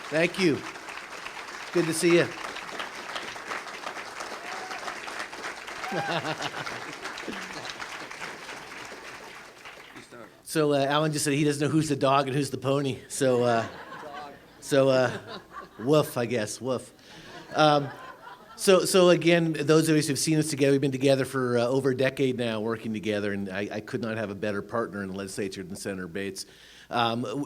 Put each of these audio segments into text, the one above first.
Thank you. Good to see you. So Alan just said he doesn't know who's the dog and who's the pony. So woof, I guess, woof. So again, those of us who've seen us together, we've been together for over a decade now, working together, and I could not have a better partner in the legislature than Senator Bates.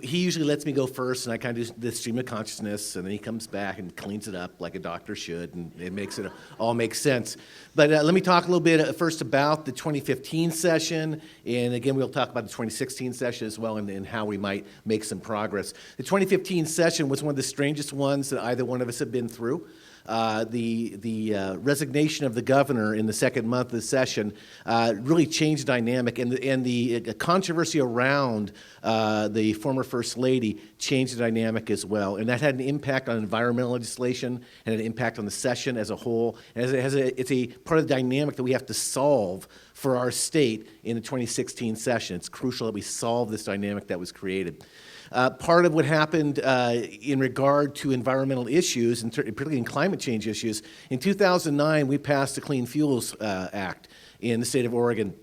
He usually lets me go first, and I kind of do the stream of consciousness, and then he comes back and cleans it up like a doctor should, and it makes it all make sense. But let me talk a little bit first about the 2015 session, and again, we'll talk about the 2016 session as well, and how we might make some progress. The 2015 session was one of the strangest ones that either one of us have been through. The resignation of the governor in the second month of the session really changed the dynamic, and the controversy around the former First Lady changed the dynamic as well. And that had an impact on environmental legislation and an impact on the session as a whole. And it's a part of the dynamic that we have to solve for our state in the 2016 session. It's crucial that we solve this dynamic that was created. Part of what happened in regard to environmental issues, and particularly in climate change issues, in 2009 we passed the Clean Fuels Act in the state of Oregon.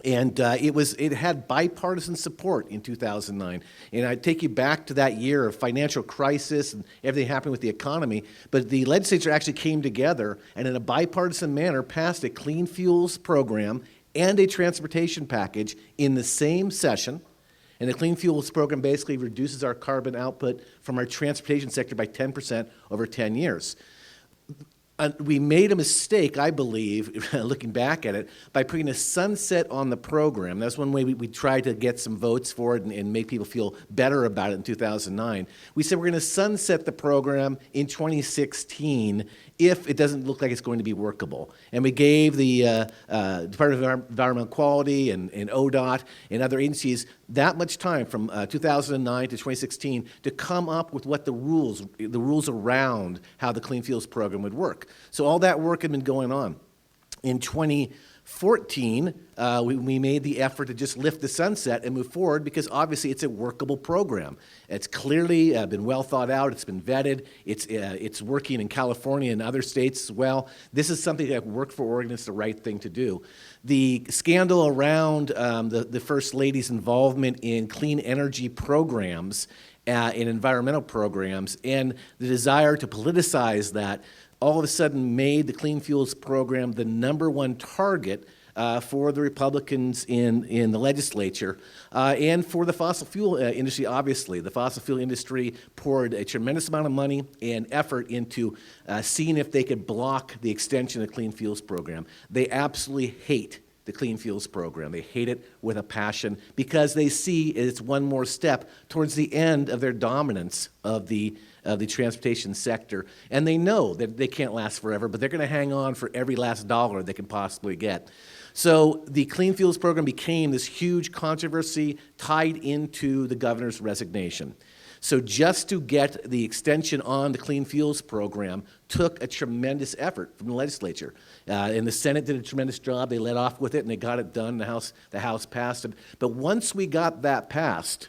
And it had bipartisan support in 2009. And I take you back to that year of financial crisis and everything happening with the economy. But the legislature actually came together and in a bipartisan manner passed a clean fuels program and a transportation package in the same session. And the Clean Fuels Program basically reduces our carbon output from our transportation sector by 10% over 10 years. We made a mistake, I believe, looking back at it, by putting a sunset on the program. That's one way we tried to get some votes for it and make people feel better about it in 2009. We said we're going to sunset the program in 2016 if it doesn't look like it's going to be workable. And we gave the Department of Environmental Quality and ODOT and other agencies that much time from 2009 to 2016 to come up with what the rules around how the Clean Fuels Program would work. So all that work had been going on. In 2014, we made the effort to just lift the sunset and move forward because obviously it's a workable program. It's clearly been well thought out. It's been vetted. It's working in California and other states as well. This is something that worked for Oregon. It's the right thing to do. The scandal around the First Lady's involvement in clean energy programs in environmental programs and the desire to politicize that all of a sudden made the Clean Fuels Program the #1 target for the Republicans in the legislature and for the fossil fuel industry, obviously. The fossil fuel industry poured a tremendous amount of money and effort into seeing if they could block the extension of the Clean Fuels Program. They absolutely hate the Clean Fuels Program. They hate it with a passion because they see it's one more step towards the end of their dominance of the transportation sector. And they know that they can't last forever, but they're going to hang on for every last dollar they can possibly get. So the Clean Fuels Program became this huge controversy tied into the governor's resignation. So just to get the extension on the Clean Fuels Program took a tremendous effort from the legislature. And the Senate did a tremendous job. They led off with it, and they got it done. The House passed it. But once we got that passed,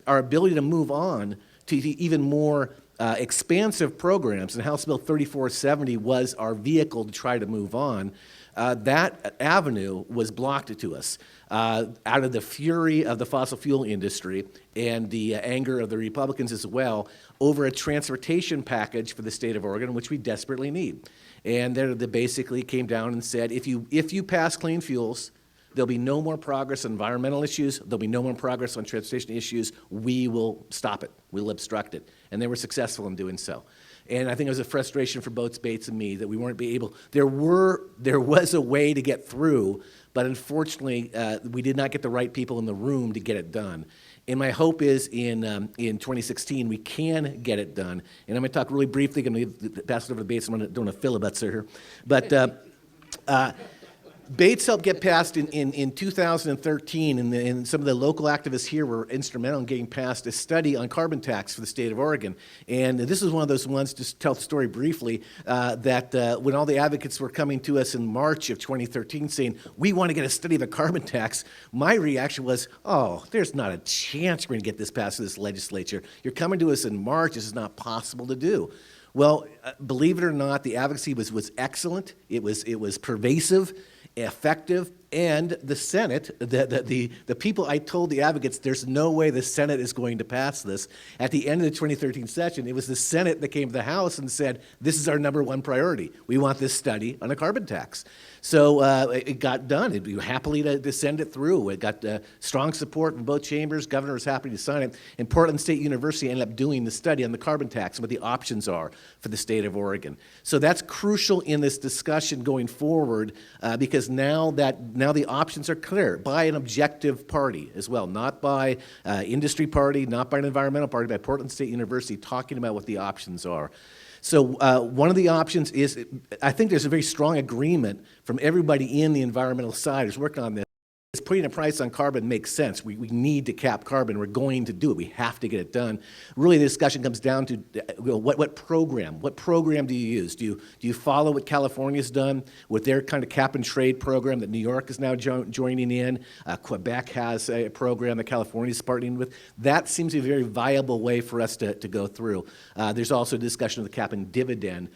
our ability to move on to even more expansive programs, and House Bill 3470 was our vehicle to try to move on, that avenue was blocked to us out of the fury of the fossil fuel industry and the anger of the Republicans as well over a transportation package for the state of Oregon, which we desperately need. And they basically came down and said, if you pass clean fuels, there'll be no more progress on environmental issues. There'll be no more progress on transportation issues. We will stop it. We'll obstruct it. And they were successful in doing so. And I think it was a frustration for both Bates and me that we weren't able. There was a way to get through, but unfortunately, we did not get the right people in the room to get it done. And my hope is in 2016 we can get it done. And I'm going to talk really briefly. I'm going to pass it over to Bates. I'm not doing a filibuster here, but. Bates helped get passed in 2013, and some of the local activists here were instrumental in getting passed a study on carbon tax for the state of Oregon. And this is one of those ones, just to tell the story briefly, that when all the advocates were coming to us in March of 2013 saying, we want to get a study of a carbon tax, my reaction was, oh, there's not a chance we're going to get this passed in this legislature. You're coming to us in March. This is not possible to do. Well, believe it or not, the advocacy was excellent. It was pervasive, effective, and the Senate, the people, I told the advocates, there's no way the Senate is going to pass this. At the end of the 2013 session, it was the Senate that came to the House and said, this is our #1 priority. We want this study on a carbon tax. So it got done. It'd be happily to send it through. It got strong support from both chambers. Governor was happy to sign it. And Portland State University ended up doing the study on the carbon tax and what the options are for the state of Oregon. So that's crucial in this discussion going forward because now the options are clear by an objective party as well, not by industry party, not by an environmental party, by Portland State University talking about what the options are. So one of the options is, I think there's a very strong agreement from everybody in the environmental side who's working on this. Is putting a price on carbon makes sense. We need to cap carbon. We're going to do it. We have to get it done. Really, the discussion comes down to what program? What program do you use? Do you follow what California's done with their kind of cap and trade program that New York is now joining in? Quebec has a program that California is partnering with. That seems to be a very viable way for us to go through. There's also a discussion of the cap and dividend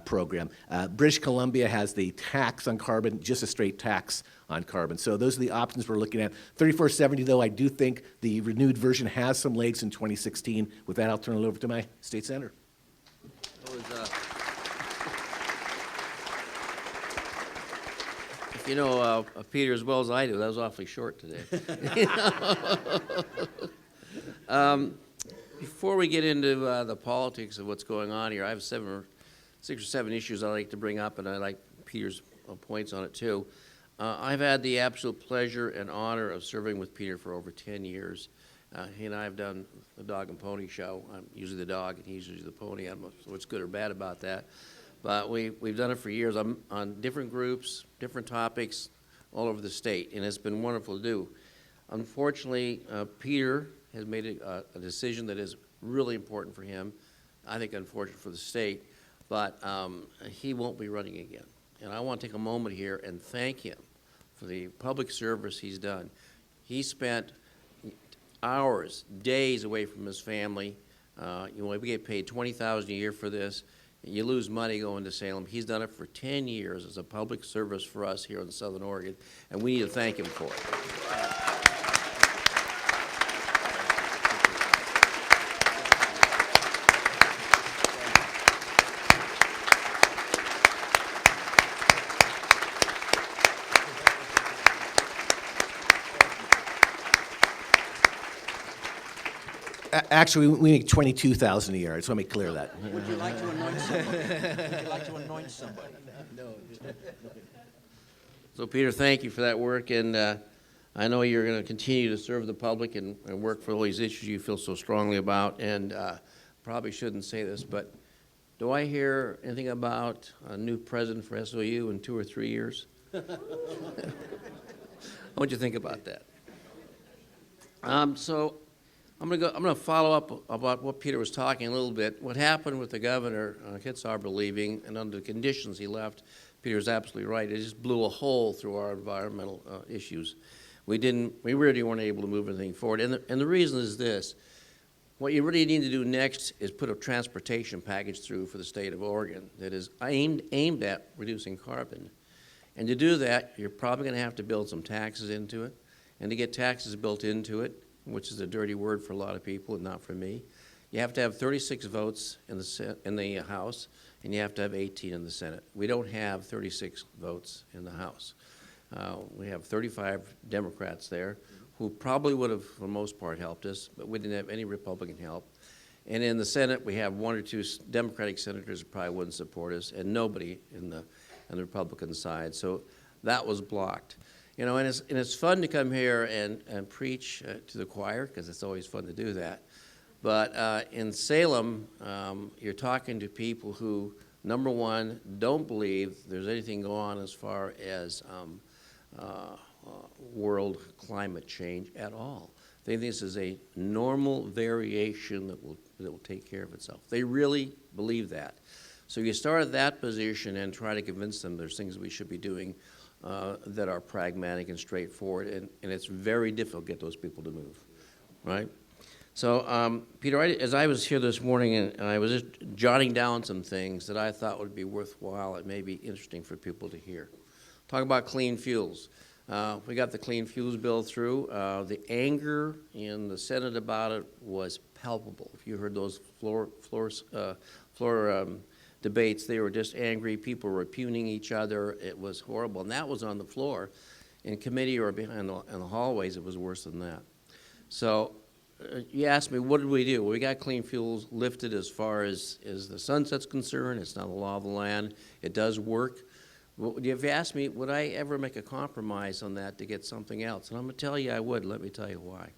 program. British Columbia has the tax on carbon, just a straight tax on carbon. So those are the options we're looking at. 3470, though, I do think the renewed version has some legs in 2016. With that, I'll turn it over to my state senator. If you know Peter as well as I do, that was awfully short today. Before we get into the politics of what's going on here, I have 6 or 7 issues I'd like to bring up, and I like Peter's points on it too. I've had the absolute pleasure and honor of serving with Peter for over 10 years. He and I have done the dog and pony show. I'm usually the dog and he's usually the pony. I don't know what's good or bad about that. But we've done it for years. I'm on different groups, different topics all over the state, and it's been wonderful to do. Unfortunately, Peter has made a decision that is really important for him. I think unfortunate for the state, but he won't be running again. And I want to take a moment here and thank him for the public service he's done. He spent hours, days away from his family. We get paid $20,000 a year for this. You lose money going to Salem. He's done it for 10 years as a public service for us here in Southern Oregon, and we need to thank him for it. Actually, we make $22,000 a year. I just want to make clear that. Would you like to anoint somebody? Would you like to anoint somebody? No. So, Peter, thank you for that work, and I know you're going to continue to serve the public and work for all these issues you feel so strongly about, and probably shouldn't say this, but do I hear anything about a new president for SOU in 2 or 3 years? What do you think about that? So I'm going to follow up about what Peter was talking a little bit. What happened with the governor, Kitzhaber, leaving, and under the conditions he left, Peter's absolutely right. It just blew a hole through our environmental issues. We really weren't able to move anything forward. And the reason is this. What you really need to do next is put a transportation package through for the state of Oregon that is aimed at reducing carbon. And to do that, you're probably going to have to build some taxes into it. And to get taxes built into it, which is a dirty word for a lot of people and not for me, you have to have 36 votes in the House, and you have to have 18 in the Senate. We don't have 36 votes in the House. We have 35 Democrats there who probably would have, for the most part, helped us, but we didn't have any Republican help. And in the Senate, we have 1 or 2 Democratic senators who probably wouldn't support us, and nobody in the Republican side. So that was blocked. You know, and it's fun to come here and preach to the choir, because it's always fun to do that. But in Salem, you're talking to people who Number one, don't believe there's anything going on as far as world climate change at all. They think this is a normal variation that will take care of itself. They really believe that. So you start at that position and try to convince them there's things we should be doing that are pragmatic and straightforward, and it's very difficult to get those people to move, right? So, Peter, as I was here this morning, and I was just jotting down some things that I thought would be worthwhile and maybe interesting for people to hear. Talk about clean fuels. We got the clean fuels bill through. The anger in the Senate about it was palpable. If you heard those floor debates, they were just angry. People were impugning each other. It was horrible, and that was on the floor. In committee or behind in the hallways, it was worse than that. So you asked me, what did we do? Well, we got clean fuels lifted as far as the sunset's concerned. It's not the law of the land. It does work. Well, if you ask me, would I ever make a compromise on that to get something else? And I'm going to tell you I would. Let me tell you why.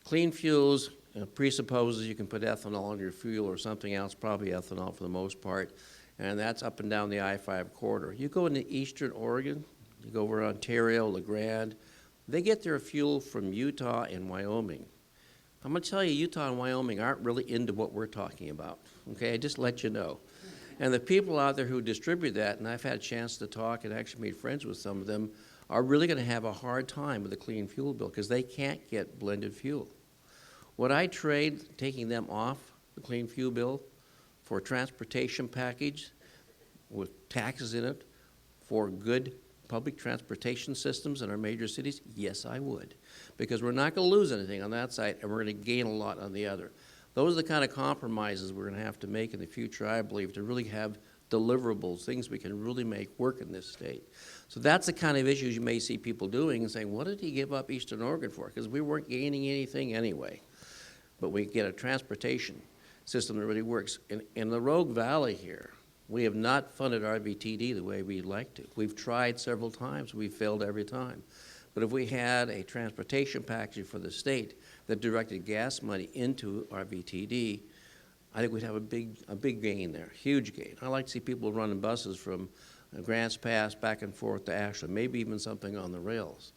Clean fuels presupposes you can put ethanol in your fuel or something else, probably ethanol for the most part, and that's up and down the I-5 corridor. You go into eastern Oregon, you go over Ontario, La Grande, they get their fuel from Utah and Wyoming. I'm going to tell you, Utah and Wyoming aren't really into what we're talking about, okay? I just let you know. And the people out there who distribute that, and I've had a chance to talk and actually made friends with some of them, are really going to have a hard time with the clean fuel bill because they can't get blended fuel. Would I trade taking them off the clean fuel bill for a transportation package with taxes in it for good public transportation systems in our major cities? Yes, I would, because we're not going to lose anything on that side, and we're going to gain a lot on the other. Those are the kind of compromises we're going to have to make in the future, I believe, to really have deliverables, things we can really make work in this state. So that's the kind of issues you may see people doing and saying, what did he give up Eastern Oregon for? Because we weren't gaining anything anyway. But we get a transportation system that really works. In the Rogue Valley here, we have not funded RVTD the way we'd like to. We've tried several times. We've failed every time. But if we had a transportation package for the state that directed gas money into RVTD, I think we'd have a big gain there, huge gain. I like to see people running buses from Grants Pass back and forth to Ashland, maybe even something on the rails.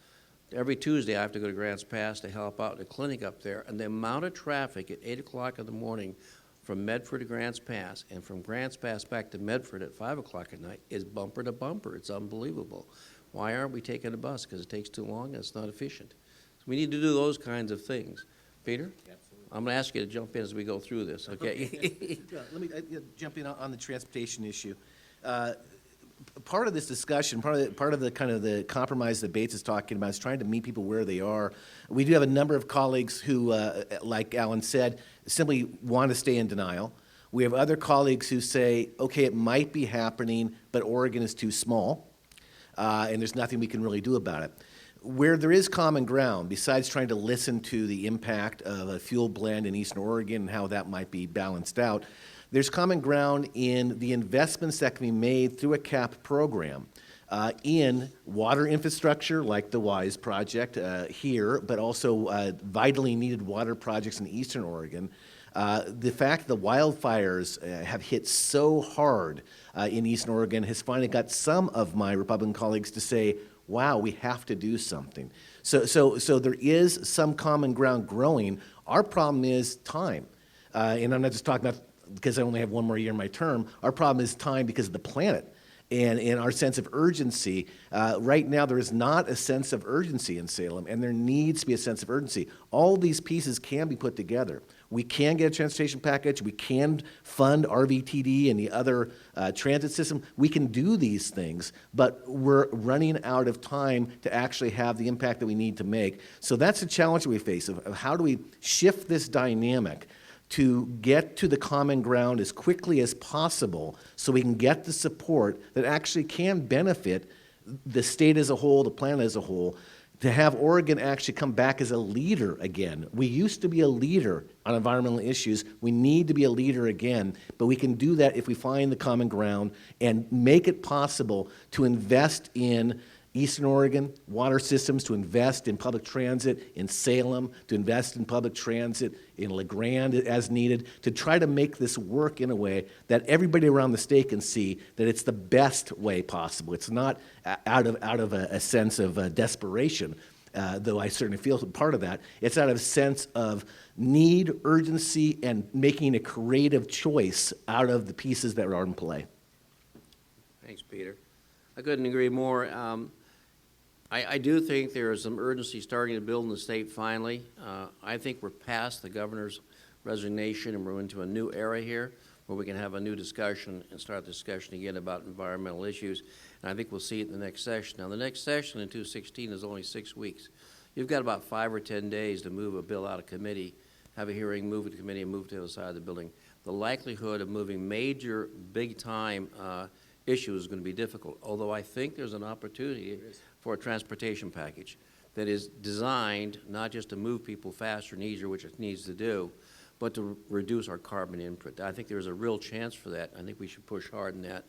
Every Tuesday, I have to go to Grants Pass to help out in the clinic up there, and the amount of traffic at 8 o'clock in the morning from Medford to Grants Pass and from Grants Pass back to Medford at 5 o'clock at night is bumper to bumper. It's unbelievable. Why aren't we taking a bus? Because it takes too long and it's not efficient. So we need to do those kinds of things. Peter? Absolutely. I'm going to ask you to jump in as we go through this, okay? Yeah, let me jump in on the transportation issue. Part of this discussion, part of the kind of the compromise that Bates is talking about is trying to meet people where they are. We do have a number of colleagues who, like Alan said, simply want to stay in denial. We have other colleagues who say, okay, it might be happening, but Oregon is too small, and there's nothing we can really do about it. Where there is common ground, besides trying to listen to the impact of a fuel blend in Eastern Oregon and how that might be balanced out, there's common ground in the investments that can be made through a CAP program in water infrastructure, like the WISE project here, but also vitally needed water projects in Eastern Oregon. The fact that the wildfires have hit so hard in Eastern Oregon has finally got some of my Republican colleagues to say, wow, we have to do something. So there is some common ground growing. Our problem is time. And I'm not just talking about because I only have one more year in my term. Our problem is time because of the planet and our sense of urgency. Right now, there is not a sense of urgency in Salem, and there needs to be a sense of urgency. All these pieces can be put together. We can get a transportation package. We can fund RVTD and the other transit system. We can do these things, but we're running out of time to actually have the impact that we need to make. So that's the challenge that we face of how do we shift this dynamic to get to the common ground as quickly as possible so we can get the support that actually can benefit the state as a whole, the planet as a whole, to have Oregon actually come back as a leader again. We used to be a leader on environmental issues. We need to be a leader again, but we can do that if we find the common ground and make it possible to invest in Eastern Oregon, water systems to invest in public transit, in Salem, to invest in public transit, in LeGrand as needed, to try to make this work in a way that everybody around the state can see that it's the best way possible. It's not out of a sense of desperation, though I certainly feel part of that. It's out of a sense of need, urgency, and making a creative choice out of the pieces that are in play. Thanks, Peter. I couldn't agree more. I do think there is some urgency starting to build in the state finally. I think we're past the governor's resignation and we're into a new era here where we can have a new discussion and start the discussion again about environmental issues. And I think we'll see it in the next session. Now, the next session in 2016 is only 6 weeks. You've got about 5 or 10 days to move a bill out of committee, have a hearing, move it to committee, and move to the other side of the building. The likelihood of moving major, big-time issues is going to be difficult, although I think there's an opportunity for a transportation package that is designed not just to move people faster and easier, which it needs to do, but to reduce our carbon input. I think there's a real chance for that. I think we should push hard in that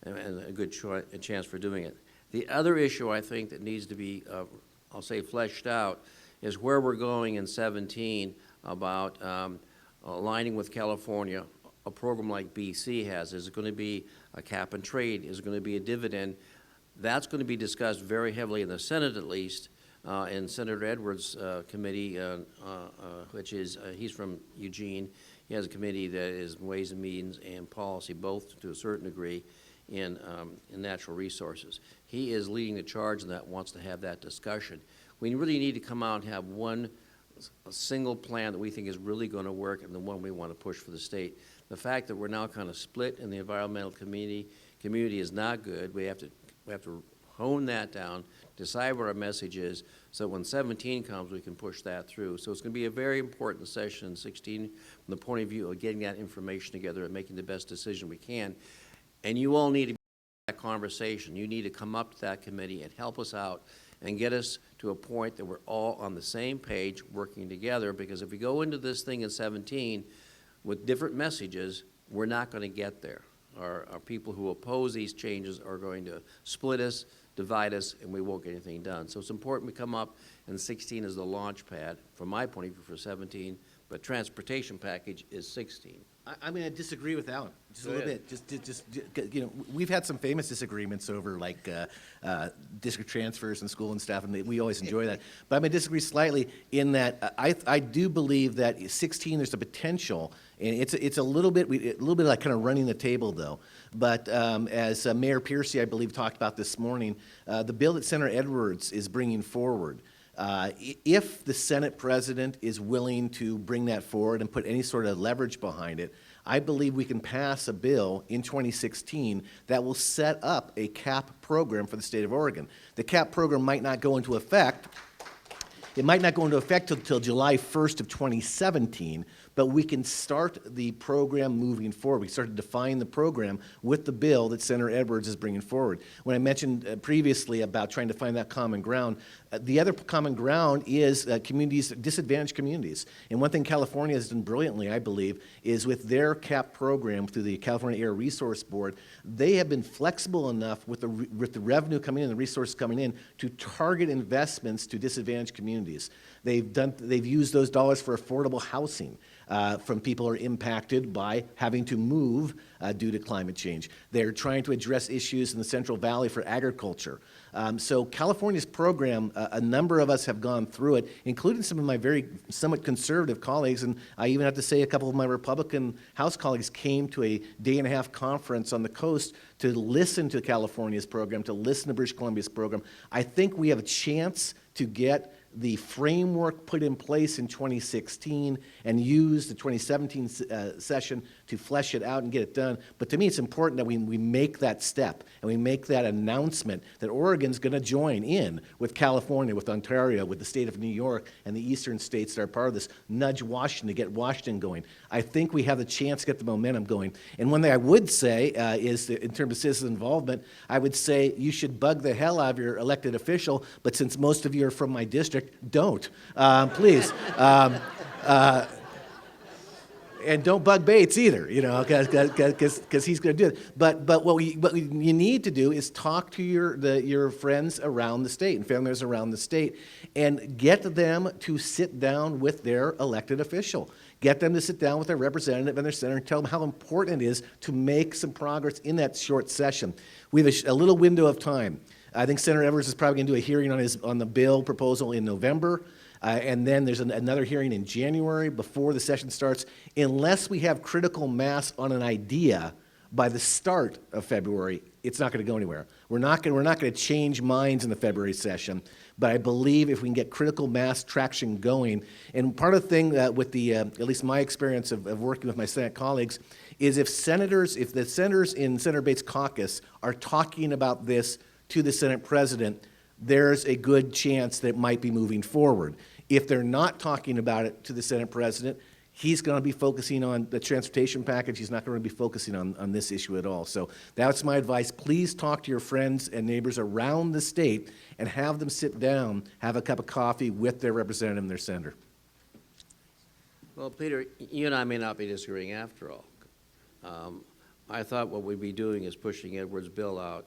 and a good chance for doing it. The other issue I think that needs to be, I'll say, fleshed out is where we're going in 17 about aligning with California. A program like BC has. Is it going to be a cap and trade? Is it going to be a dividend? That's going to be discussed very heavily in the Senate, at least, in Senator Edwards' committee, which is, he's from Eugene. He has a committee that is Ways and Means and Policy, both to a certain degree, in natural resources. He is leading the charge in that, wants to have that discussion. We really need to come out and have a single plan that we think is really going to work and the one we want to push for the state. The fact that we're now kind of split in the environmental community is not good. We have to hone that down, decide what our message is, so that when 17 comes, we can push that through. So it's going to be a very important session in 16 from the point of view of getting that information together and making the best decision we can. And you all need to be in that conversation. You need to come up to that committee and help us out and get us to a point that we're all on the same page working together, because if we go into this thing in 17 with different messages, we're not going to get there. Our people who oppose these changes are going to split us, divide us, and we won't get anything done. So it's important we come up, and 16 is the launch pad, from my point of view, for 17, but transportation package is 16. I'm going to disagree with Alan just a little bit. Just you know, we've had some famous disagreements over like district transfers and school and stuff, and we always enjoy that. But I'm going to disagree slightly in that I do believe that 16 there's a potential, and it's a little bit like kind of running the table though. But as Mayor Piercy, I believe, talked about this morning, the bill that Senator Edwards is bringing forward. If the Senate president is willing to bring that forward and put any sort of leverage behind it, I believe we can pass a bill in 2016 that will set up a CAP program for the state of Oregon. The CAP program might not go into effect. It might not go into effect until July 1st of 2017, but we can start the program moving forward. We start to define the program with the bill that Senator Edwards is bringing forward. When I mentioned previously about trying to find that common ground, the other common ground is communities, disadvantaged communities. And one thing California has done brilliantly, I believe, is with their CAP program through the California Air Resource Board, they have been flexible enough with the revenue coming in, the resources coming in, to target investments to disadvantaged communities. They've used those dollars for affordable housing from people who are impacted by having to move due to climate change. They're trying to address issues in the Central Valley for agriculture. So California's program, a number of us have gone through it, including some of my very somewhat conservative colleagues, and I even have to say a couple of my Republican House colleagues came to a day-and-a-half conference on the coast to listen to California's program, to listen to British Columbia's program. I think we have a chance to get the framework put in place in 2016 and use the 2017 session to flesh it out and get it done. But to me, it's important that we make that step and we make that announcement that Oregon's going to join in with California, with Ontario, with the state of New York, and the eastern states that are part of this, nudge Washington to get Washington going. I think we have the chance to get the momentum going. And one thing I would say is that in terms of citizen involvement, I would say you should bug the hell out of your elected official, but since most of you are from my district, don't. Please. And don't bug Bates either, because he's going to do it. But you need to do is talk to your friends around the state and family members around the state, and get them to sit down with their elected official. Get them to sit down with their representative and their senator and tell them how important it is to make some progress in that short session. We have a little window of time. I think Senator Evers is probably going to do a hearing on the bill proposal in November. And then there's another hearing in January before the session starts. Unless we have critical mass on an idea by the start of February, it's not going to go anywhere. We're not going to change minds in the February session, but I believe if we can get critical mass traction going, and part of the thing with at least my experience of working with my Senate colleagues, is if the senators in Senator Bates' caucus are talking about this to the Senate president, there's a good chance that it might be moving forward. If they're not talking about it to the Senate president, he's going to be focusing on the transportation package. He's not going to be focusing on this issue at all. So that's my advice. Please talk to your friends and neighbors around the state and have them sit down, have a cup of coffee with their representative and their senator. Well, Peter, you and I may not be disagreeing after all. I thought what we'd be doing is pushing Edwards' bill out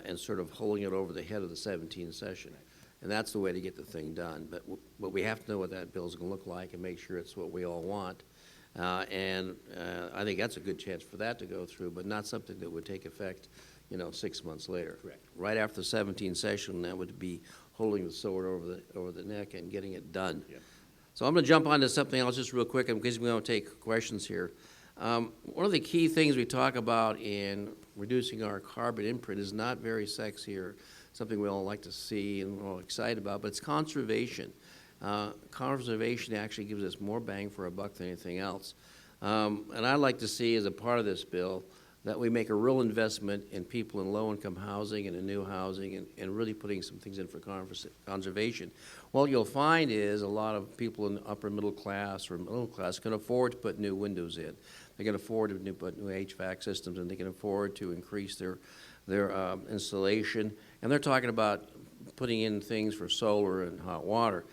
and sort of holding it over the head of the 17th session. And that's the way to get the thing done. But we have to know what that bill is going to look like and make sure it's what we all want. And I think that's a good chance for that to go through, but not something that would take effect, 6 months later. Correct. Right after the 17th session, that would be holding the sword over the neck and getting it done. Yeah. So I'm going to jump onto something else just real quick in case we don't take questions here. One of the key things we talk about in reducing our carbon imprint is not very sexy or something we all like to see and we're all excited about, but it's conservation. Conservation actually gives us more bang for a buck than anything else. And I'd like to see, as a part of this bill, that we make a real investment in people in low-income housing and in new housing and really putting some things in for conservation. What you'll find is a lot of people in the upper middle class or middle class can afford to put new windows in. They can afford to put new HVAC systems, and they can afford to increase their installation. And they're talking about putting in things for solar and hot water.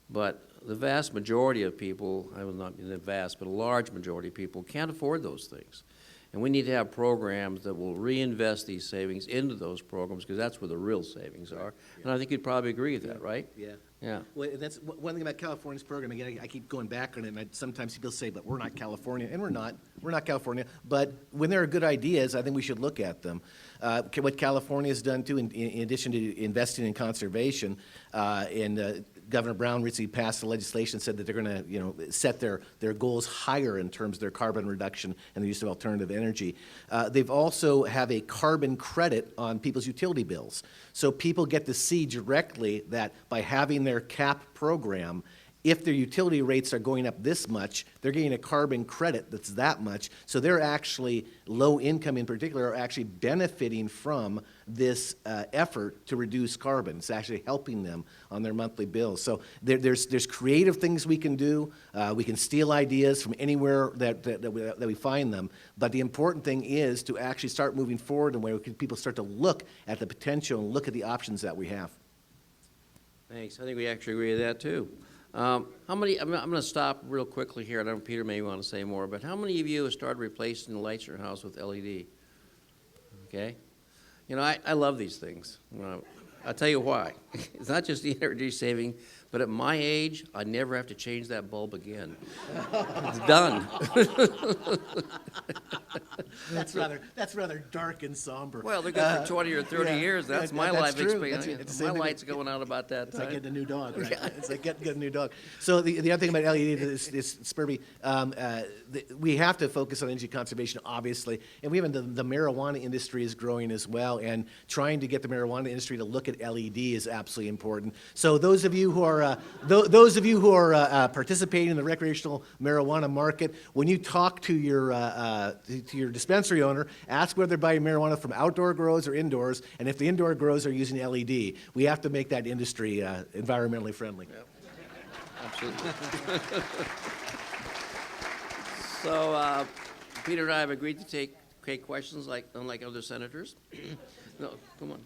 But the vast majority of people, I will not be the vast, but a large majority of people can't afford those things. And we need to have programs that will reinvest these savings into those programs because that's where the real savings are. Yeah. And I think you'd probably agree with that, right? Yeah. Yeah. Well, that's one thing about California's program. Again, I keep going back on it, and sometimes people say, but we're not California, and we're not. We're not California. But when there are good ideas, I think we should look at them. What California has done, too, in addition to investing in conservation, Governor Brown recently passed the legislation, said that they're going to, set their goals higher in terms of their carbon reduction and the use of alternative energy. They've also have a carbon credit on people's utility bills. So people get to see directly that by having their CAP program, if their utility rates are going up this much, they're getting a carbon credit that's that much. So they're actually, low income in particular, are actually benefiting from this effort to reduce carbon. It's actually helping them on their monthly bills. So there's creative things we can do. We can steal ideas from anywhere that we find them. But the important thing is to actually start moving forward and where people start to look at the potential and look at the options that we have. Thanks. I think we actually agree with that, too. I'm going to stop real quickly here. I don't know if Peter may want to say more, but how many of you have started replacing the lights in your house with LED? Okay? I love these things. I'll tell you why. It's not just the energy saving, but at my age, I never have to change that bulb again. It's done. That's rather dark and somber. Well, they're good for 20 or 30 years. That's my life experience. My Light's light's going out about that time. It's like getting a new dog, right? It's like getting a new dog. So the other thing about LED is Spurby, we have to focus on energy conservation, obviously, and even the marijuana industry is growing as well, and trying to get the marijuana industry to look at LED is absolutely important. So those of you who are participating in the recreational marijuana market, when you talk to your dispensary owner, ask whether they're buying marijuana from outdoor grows or indoors, and if the indoor grows are using LED. We have to make that industry environmentally friendly. Yep. Absolutely. So Peter and I have agreed to take questions unlike other senators. No, come on.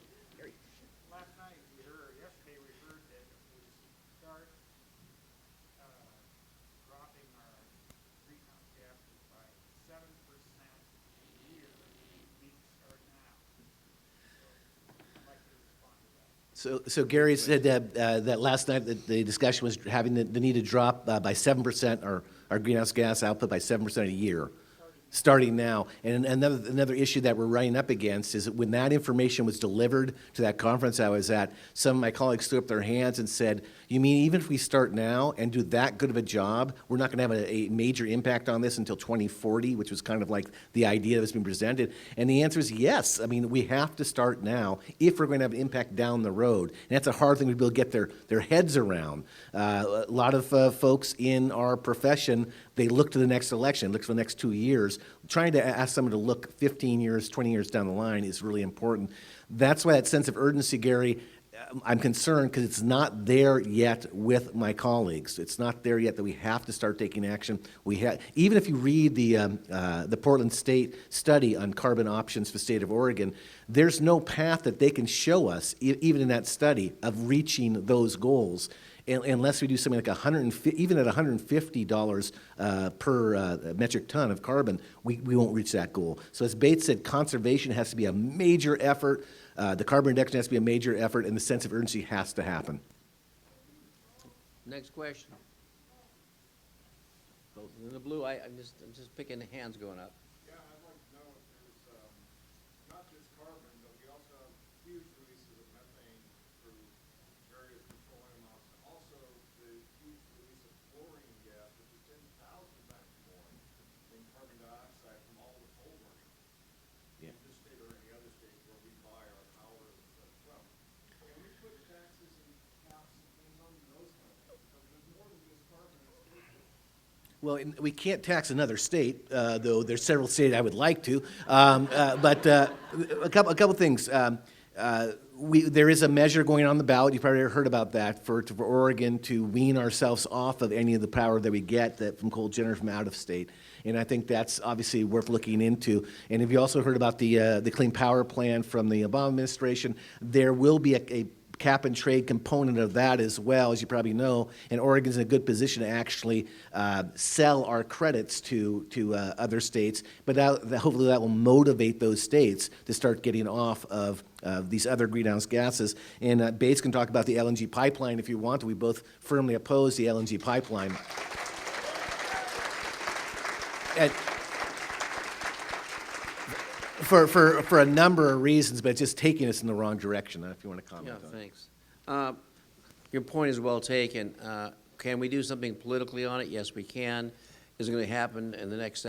Last night or yesterday we heard that if we start dropping our greenhouse gas So Gary said that last night that the discussion was having the need to drop by 7% our greenhouse gas output by 7% a year, starting now. And another issue that we're running up against is that when that information was delivered to that conference I was at, some of my colleagues threw up their hands and said, "You mean even if we start now and do that good of a job, we're not going to have a major impact on this until 2040, which was kind of like the idea that's been presented?" And the answer is yes. I mean, we have to start now if we're going to have an impact down the road. And that's a hard thing to be able to get their heads around. A lot of folks in our profession, they look to the next election, look for the next 2 years. Trying to ask someone to look 15 years, 20 years down the line is really important. That's why that sense of urgency, Gary, I'm concerned because it's not there yet with my colleagues. It's not there yet that we have to start taking action. Even if you read the Portland State study on carbon options for the state of Oregon, there's no path that they can show us, even in that study, of reaching those goals. Unless we do something like even at $150 per metric ton of carbon, we won't reach that goal. So as Bates said, conservation has to be a major effort, the carbon reduction has to be a major effort, and the sense of urgency has to happen. Next question. In the blue, I'm just picking the hands going up. Yeah, I'd like to know if there's, not just carbon, but we also have huge releases of methane through various petroleum ops, and also the huge release of chlorine gas, which is 10,000 times more than carbon dioxide from all the coal burning in this state or any other state where we buy our power and such from. Can we put taxes and caps and things on those kind of things? Because there's more than just carbon in state. Well, we can't tax another state, though there's several states I would like to. But a couple things. There is a measure going on the ballot. You've probably heard about that for Oregon to wean ourselves off of any of the power that we get from coal generated from out of state. And I think that's obviously worth looking into. And if you also heard about the Clean Power Plan from the Obama administration, there will be a cap and trade component of that as well, as you probably know, and Oregon's in a good position to actually sell our credits to other states, but hopefully that will motivate those states to start getting off of these other greenhouse gases. And Bates can talk about the LNG pipeline if you want to. We both firmly oppose the LNG pipeline. And for a number of reasons, but it's just taking us in the wrong direction. If you want to comment on it. Thanks. Your point is well taken. Can we do something politically on it? Yes, we can. Is it going to happen in the next?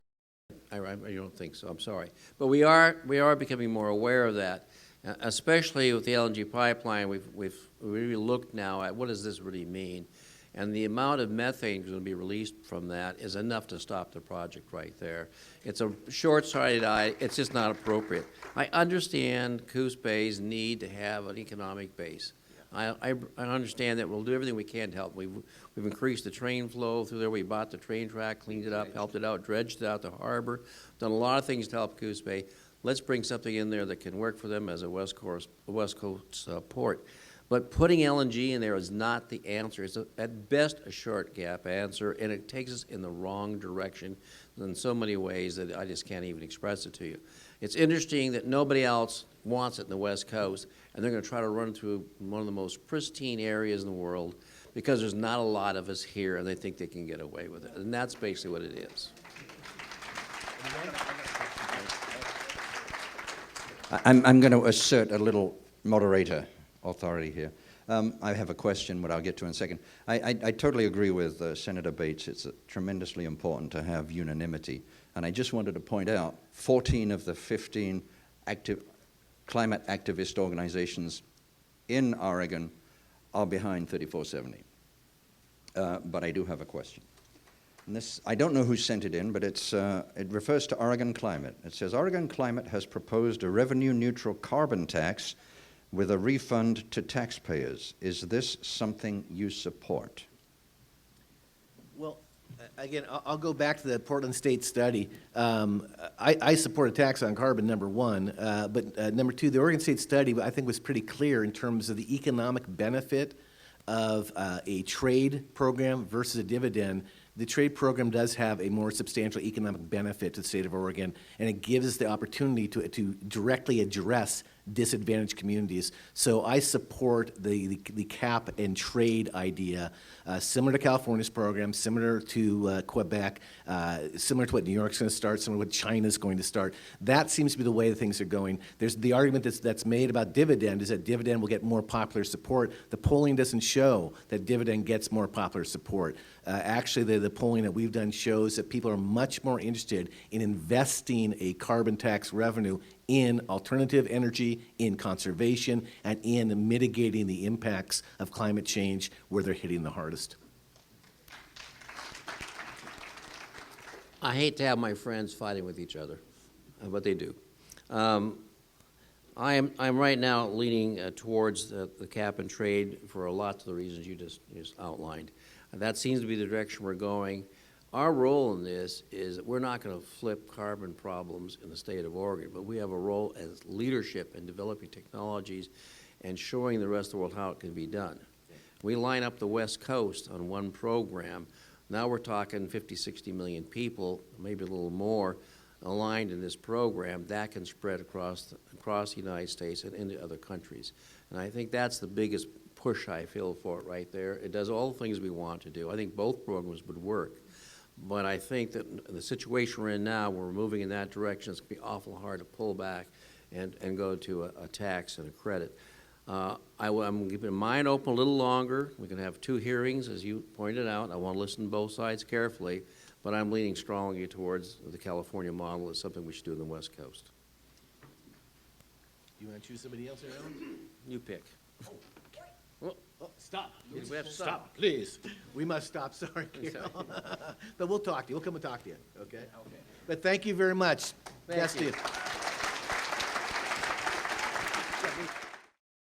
I don't think so. I'm sorry, but we are becoming more aware of that, especially with the LNG pipeline. We've really looked now at what does this really mean, and the amount of methane going to be released from that is enough to stop the project right there. It's a short-sighted eye. It's just not appropriate. I understand Coos Bay's need to have an economic base. I understand that we'll do everything we can to help. We've increased the train flow through there. We bought the train track, cleaned it up, helped it out, dredged it out the harbor, done a lot of things to help Coos Bay. Let's bring something in there that can work for them as a West Coast port. But putting LNG in there is not the answer. It's at best a short gap answer, and it takes us in the wrong direction in so many ways that I just can't even express it to you. It's interesting that nobody else wants it in the West Coast, and they're going to try to run through one of the most pristine areas in the world because there's not a lot of us here, and they think they can get away with it. And that's basically what it is. I'm going to assert a little moderator authority here. I have a question, what I'll get to in a second. I totally agree with Senator Bates. It's tremendously important to have unanimity. And I just wanted to point out 14 of the 15 climate activist organizations in Oregon are behind 3470. But I do have a question. And this, I don't know who sent it in, but it refers to Oregon Climate. It says, Oregon Climate has proposed a revenue-neutral carbon tax with a refund to taxpayers. Is this something you support? Well, again, I'll go back to the Portland State study. I support a tax on carbon, number one. But number two, the Oregon State study, I think, was pretty clear in terms of the economic benefit of a trade program versus a dividend. The trade program does have a more substantial economic benefit to the state of Oregon, and it gives us the opportunity to directly address disadvantaged communities. So I support the cap and trade idea, similar to California's program, similar to Quebec, similar to what New York's going to start, similar to what China's going to start. That seems to be the way that things are going. There's the argument that's made about dividend is that dividend will get more popular support. The polling doesn't show that dividend gets more popular support. Actually, the polling that we've done shows that people are much more interested in investing a carbon tax revenue in alternative energy, in conservation, and in mitigating the impacts of climate change where they're hitting the hardest. I hate to have my friends fighting with each other, but they do. I'm right now leaning towards the cap and trade for a lot of the reasons you just outlined. That seems to be the direction we're going. Our role in this is that we're not going to flip carbon problems in the state of Oregon, but we have a role as leadership in developing technologies and showing the rest of the world how it can be done. We line up the West Coast on one program. Now we're talking 50, 60 million people, maybe a little more, aligned in this program. That can spread across the United States and into other countries. And I think that's the biggest push I feel for it right there. It does all the things we want to do. I think both programs would work. But I think that the situation we're in now, we're moving in that direction. It's going to be awful hard to pull back and go to a tax and a credit. I'm keeping my mind open a little longer. We're going to have 2 hearings, as you pointed out. I want to listen to both sides carefully, but I'm leaning strongly towards the California model as something we should do in the West Coast. You want to choose somebody else, Aaron? You pick. Oh, stop. We have to stop. Please. We must stop, sorry, Carol. But we'll talk to you. We'll come and talk to you, okay? Okay. But thank you very much. Thank Best you. to you.